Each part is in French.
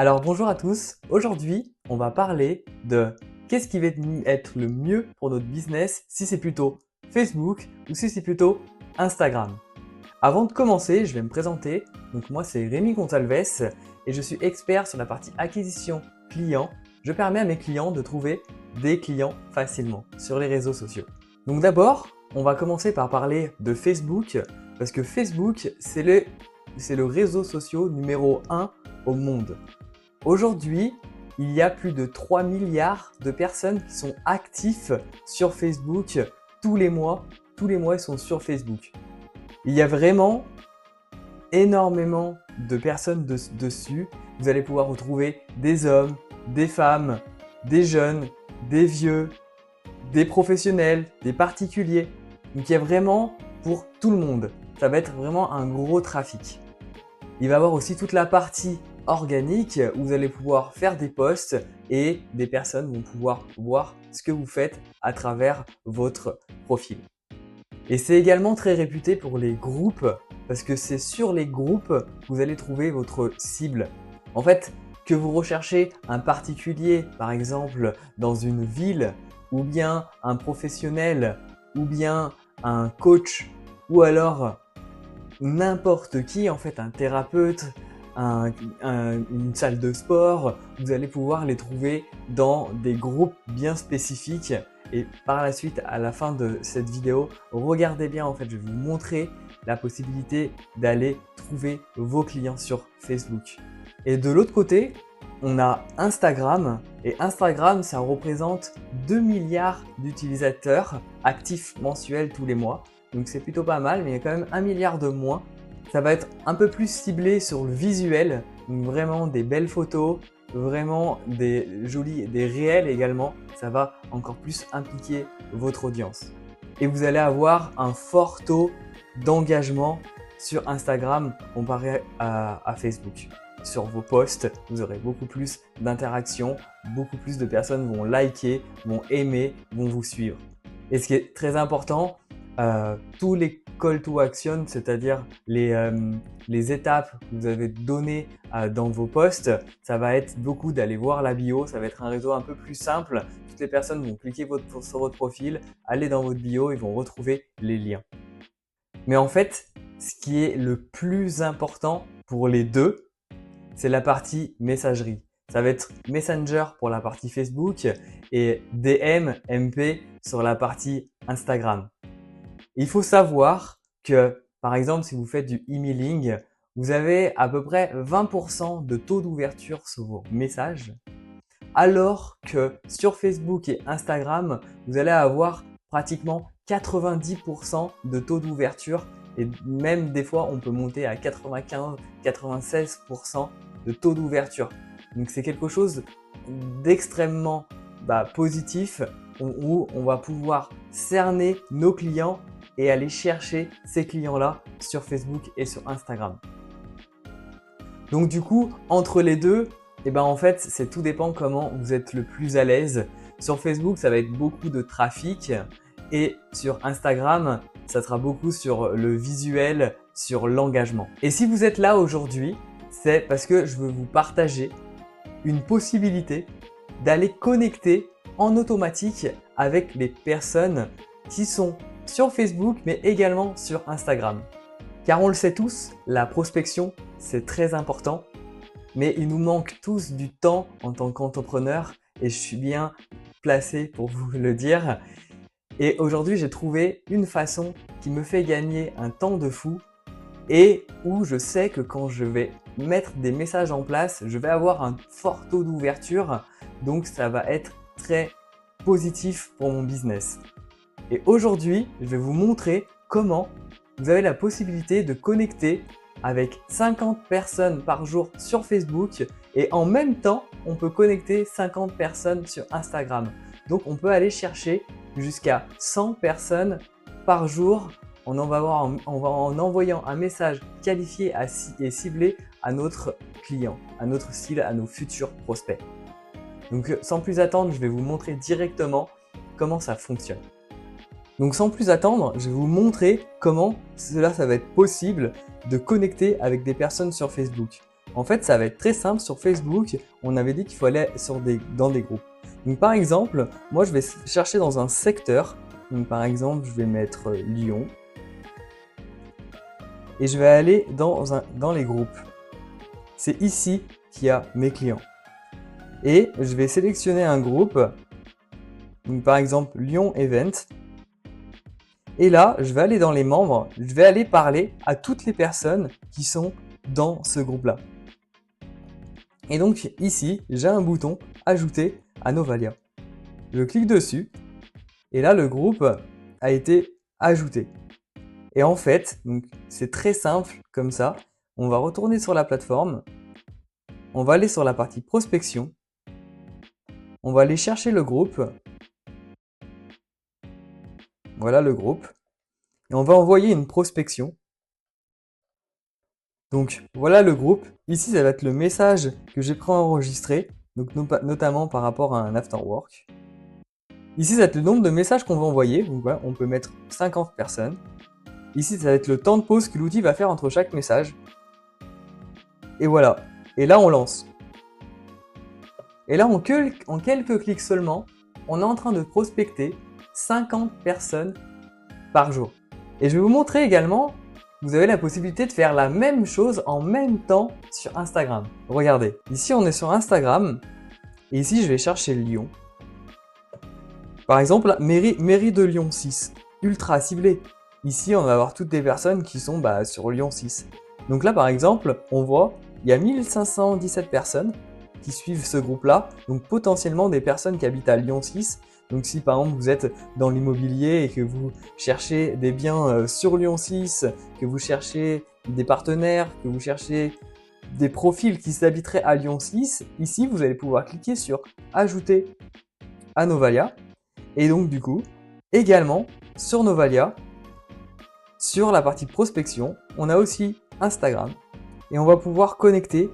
Alors bonjour à tous, aujourd'hui on va parler de qu'est-ce qui va être le mieux pour notre business, si c'est plutôt Facebook ou si c'est plutôt Instagram. Avant de commencer, je vais me présenter. Donc moi c'est Rémi Gonçalves et je suis expert sur la partie acquisition client. Je permets à mes clients de trouver des clients facilement sur les réseaux sociaux. Donc d'abord, on va commencer par parler de Facebook parce que Facebook c'est le réseau social numéro 1 au monde. Aujourd'hui, il y a plus de 3 milliards de personnes qui sont actifs sur Facebook tous les mois. Tous les mois, ils sont sur Facebook. Il y a vraiment énormément de personnes dessus. Vous allez pouvoir retrouver des hommes, des femmes, des jeunes, des vieux, des professionnels, des particuliers. Donc il y a vraiment pour tout le monde. Ça va être vraiment un gros trafic. Il va y avoir aussi toute la partie organique où vous allez pouvoir faire des posts et des personnes vont pouvoir voir ce que vous faites à travers votre profil. Et c'est également très réputé pour les groupes parce que c'est sur les groupes que vous allez trouver votre cible. En fait, que vous recherchez un particulier, par exemple dans une ville, ou bien un professionnel, ou bien un coach, ou alors n'importe qui, en fait un thérapeute, une salle de sport, vous allez pouvoir les trouver dans des groupes bien spécifiques. Et par la suite, à la fin de cette vidéo, regardez bien, en fait, je vais vous montrer la possibilité d'aller trouver vos clients sur Facebook. Et de l'autre côté, on a Instagram. Et Instagram, ça représente 2 milliards d'utilisateurs actifs mensuels tous les mois. Donc c'est plutôt pas mal, mais il y a quand même 1 milliard de moins. Ça va être un peu plus ciblé sur le visuel, donc vraiment des belles photos, vraiment des jolis, des réels également. Ça va encore plus impliquer votre audience. Et vous allez avoir un fort taux d'engagement sur Instagram comparé à Facebook. Sur vos posts, vous aurez beaucoup plus d'interactions, beaucoup plus de personnes vont liker, vont aimer, vont vous suivre. Et ce qui est très important, tous les call to action, c'est-à-dire les étapes que vous avez données dans vos posts, ça va être beaucoup d'aller voir la bio, ça va être un réseau un peu plus simple. Toutes les personnes vont cliquer sur votre profil, aller dans votre bio et vont retrouver les liens. Mais en fait, ce qui est le plus important pour les deux, c'est la partie messagerie. Ça va être Messenger pour la partie Facebook et DM, MP sur la partie Instagram. Il faut savoir que, par exemple, si vous faites du emailing, vous avez à peu près 20% de taux d'ouverture sur vos messages, alors que sur Facebook et Instagram, vous allez avoir pratiquement 90% de taux d'ouverture et même des fois, on peut monter à 95-96% de taux d'ouverture. Donc, c'est quelque chose d'extrêmement positif où on va pouvoir cerner nos clients et aller chercher ces clients-là sur Facebook et sur Instagram. Donc du coup, entre les deux, en fait, tout dépend comment vous êtes le plus à l'aise. Sur Facebook, ça va être beaucoup de trafic et sur Instagram, ça sera beaucoup sur le visuel, sur l'engagement. Et si vous êtes là aujourd'hui, c'est parce que je veux vous partager une possibilité d'aller connecter en automatique avec les personnes qui sont sur Facebook mais également sur Instagram. Car on le sait tous, la prospection c'est très important, mais il nous manque tous du temps en tant qu'entrepreneur et je suis bien placé pour vous le dire. Et aujourd'hui j'ai trouvé une façon qui me fait gagner un temps de fou et où je sais que quand je vais mettre des messages en place, je vais avoir un fort taux d'ouverture, donc ça va être très positif pour mon business. Et aujourd'hui, je vais vous montrer comment vous avez la possibilité de connecter avec 50 personnes par jour sur Facebook et en même temps, on peut connecter 50 personnes sur Instagram. Donc, on peut aller chercher jusqu'à 100 personnes par jour en envoyant un message qualifié et ciblé à notre client, à notre cible, à nos futurs prospects. Donc, sans plus attendre, je vais vous montrer directement comment ça fonctionne. Donc sans plus attendre, je vais vous montrer comment ça va être possible de connecter avec des personnes sur Facebook. En fait, ça va être très simple sur Facebook. On avait dit qu'il faut aller dans des groupes. Donc par exemple, moi je vais chercher dans un secteur. Donc par exemple, je vais mettre Lyon. Et je vais aller dans les groupes. C'est ici qu'il y a mes clients. Et je vais sélectionner un groupe. Donc par exemple, Lyon Event. Et là, je vais aller dans les membres. Je vais aller parler à toutes les personnes qui sont dans ce groupe-là. Et donc ici, j'ai un bouton Ajouter à Novalia. Je clique dessus et là, le groupe a été ajouté. Et en fait, c'est très simple comme ça. On va retourner sur la plateforme. On va aller sur la partie prospection. On va aller chercher le groupe. Voilà le groupe. Et on va envoyer une prospection. Donc voilà le groupe. Ici, ça va être le message que j'ai préenregistré, donc notamment par rapport à un after work. Ici, ça va être le nombre de messages qu'on va envoyer. Donc voilà, on peut mettre 50 personnes. Ici, ça va être le temps de pause que l'outil va faire entre chaque message. Et voilà. Et là, on lance. Et là, en quelques clics seulement, on est en train de prospecter 50 personnes par jour. Et je vais vous montrer également, vous avez la possibilité de faire la même chose en même temps sur Instagram. Regardez, ici on est sur Instagram et ici je vais chercher Lyon. Par exemple, mairie de Lyon 6, ultra ciblé. Ici on va avoir toutes les personnes qui sont sur Lyon 6. Donc là par exemple, on voit, il y a 1517 personnes qui suivent ce groupe-là, donc potentiellement des personnes qui habitent à Lyon 6. Donc si par exemple vous êtes dans l'immobilier et que vous cherchez des biens sur Lyon 6, que vous cherchez des partenaires, que vous cherchez des profils qui s'habiteraient à Lyon 6, ici vous allez pouvoir cliquer sur Ajouter à Novalia. Et donc du coup, également sur Novalia, sur la partie prospection, on a aussi Instagram. Et on va pouvoir connecter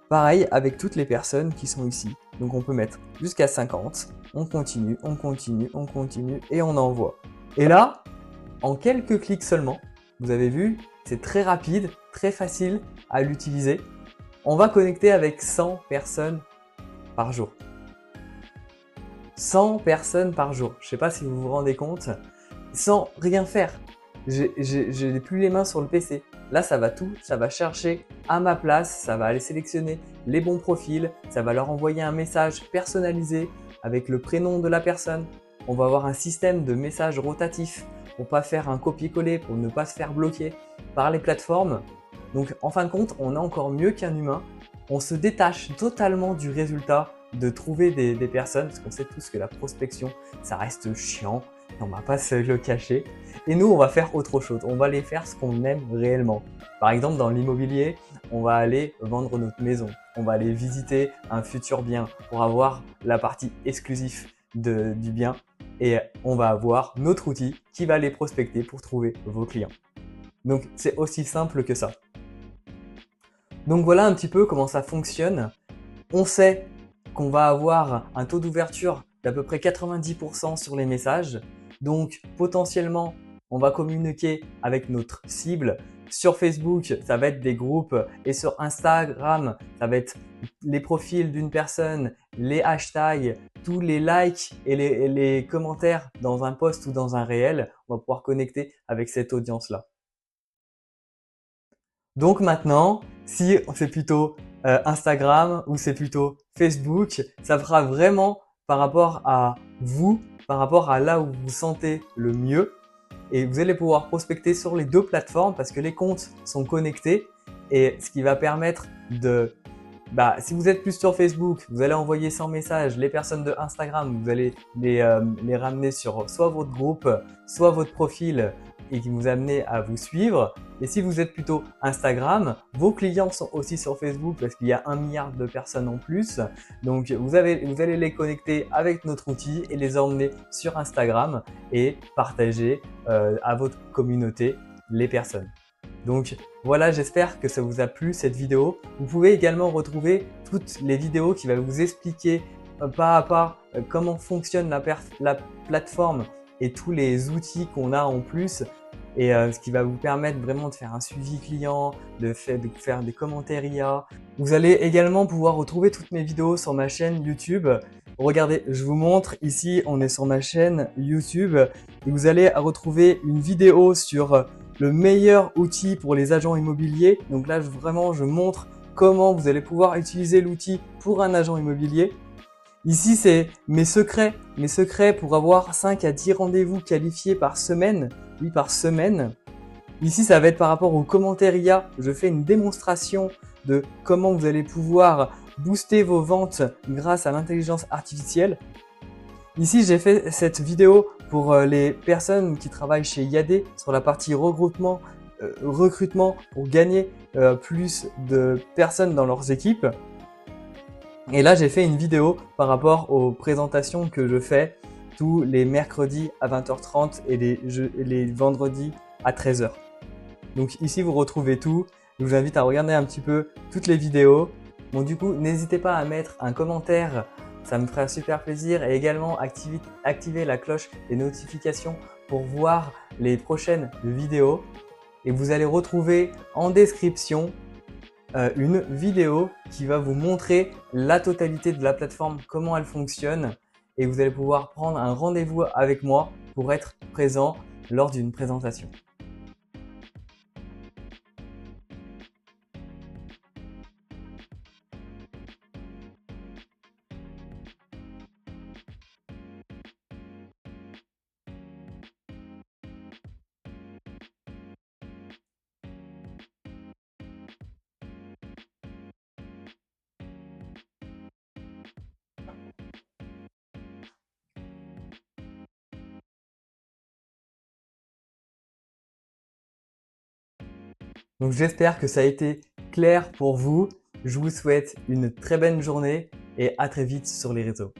pareil avec toutes les personnes qui sont ici. Donc on peut mettre jusqu'à 50. On continue, on continue, on continue et on envoie. Et là, en quelques clics seulement, vous avez vu, c'est très rapide, très facile à l'utiliser. On va connecter avec 100 personnes par jour. 100 personnes par jour. Je ne sais pas si vous vous rendez compte. Sans rien faire. J'ai plus les mains sur le PC. Là, ça va chercher à ma place, ça va aller sélectionner les bons profils, ça va leur envoyer un message personnalisé avec le prénom de la personne. On va avoir un système de messages rotatifs pour ne pas faire un copier-coller, pour ne pas se faire bloquer par les plateformes. Donc, en fin de compte, on est encore mieux qu'un humain. On se détache totalement du résultat de trouver des personnes, parce qu'on sait tous que la prospection, ça reste chiant. On ne va pas se le cacher. Et nous, on va faire autre chose. On va aller faire ce qu'on aime réellement. Par exemple, dans l'immobilier, on va aller vendre notre maison. On va aller visiter un futur bien pour avoir la partie exclusive du bien. Et on va avoir notre outil qui va les prospecter pour trouver vos clients. Donc, c'est aussi simple que ça. Donc, voilà un petit peu comment ça fonctionne. On sait qu'on va avoir un taux d'ouverture d'à peu près 90% sur les messages. Donc, potentiellement, on va communiquer avec notre cible. Sur Facebook, ça va être des groupes et sur Instagram, ça va être les profils d'une personne, les hashtags, tous les likes et les commentaires dans un post ou dans un réel. On va pouvoir connecter avec cette audience-là. Donc maintenant, si c'est plutôt Instagram ou c'est plutôt Facebook, ça fera vraiment par rapport à vous, par rapport à là où vous vous sentez le mieux. Et vous allez pouvoir prospecter sur les deux plateformes parce que les comptes sont connectés et ce qui va permettre de… si vous êtes plus sur Facebook, vous allez envoyer 100 messages. Les personnes de Instagram, vous allez les ramener sur soit votre groupe, soit votre profil et qui vous amener à vous suivre. Et si vous êtes plutôt Instagram, vos clients sont aussi sur Facebook parce qu'il y a 1 milliard de personnes en plus. Donc, vous allez les connecter avec notre outil et les emmener sur Instagram et partager à votre communauté les personnes. Donc voilà, j'espère que ça vous a plu cette vidéo. Vous pouvez également retrouver toutes les vidéos qui vont vous expliquer pas à pas comment fonctionne la plateforme et tous les outils qu'on a en plus et ce qui va vous permettre vraiment de faire un suivi client, de faire des commentaires IA. Vous allez également pouvoir retrouver toutes mes vidéos sur ma chaîne YouTube. Regardez, je vous montre ici, on est sur ma chaîne YouTube et vous allez retrouver une vidéo sur le meilleur outil pour les agents immobiliers. Donc là, je montre comment vous allez pouvoir utiliser l'outil pour un agent immobilier. Ici, c'est mes secrets pour avoir 5 à 10 rendez-vous qualifiés par semaine. Oui, par semaine. Ici, ça va être par rapport aux commentaires IA. Je fais une démonstration de comment vous allez pouvoir booster vos ventes grâce à l'intelligence artificielle. Ici, j'ai fait cette vidéo pour les personnes qui travaillent chez Yadé sur la partie recrutement pour gagner plus de personnes dans leurs équipes. Et là, j'ai fait une vidéo par rapport aux présentations que je fais tous les mercredis à 20h30 et les vendredis à 13h. Donc ici, vous retrouvez tout. Je vous invite à regarder un petit peu toutes les vidéos. Bon, du coup, n'hésitez pas à mettre un commentaire, ça me ferait super plaisir. Et également, activer la cloche des notifications pour voir les prochaines vidéos. Et vous allez retrouver en description une vidéo qui va vous montrer la totalité de la plateforme, comment elle fonctionne. Et vous allez pouvoir prendre un rendez-vous avec moi pour être présent lors d'une présentation. Donc j'espère que ça a été clair pour vous. Je vous souhaite une très bonne journée et à très vite sur les réseaux.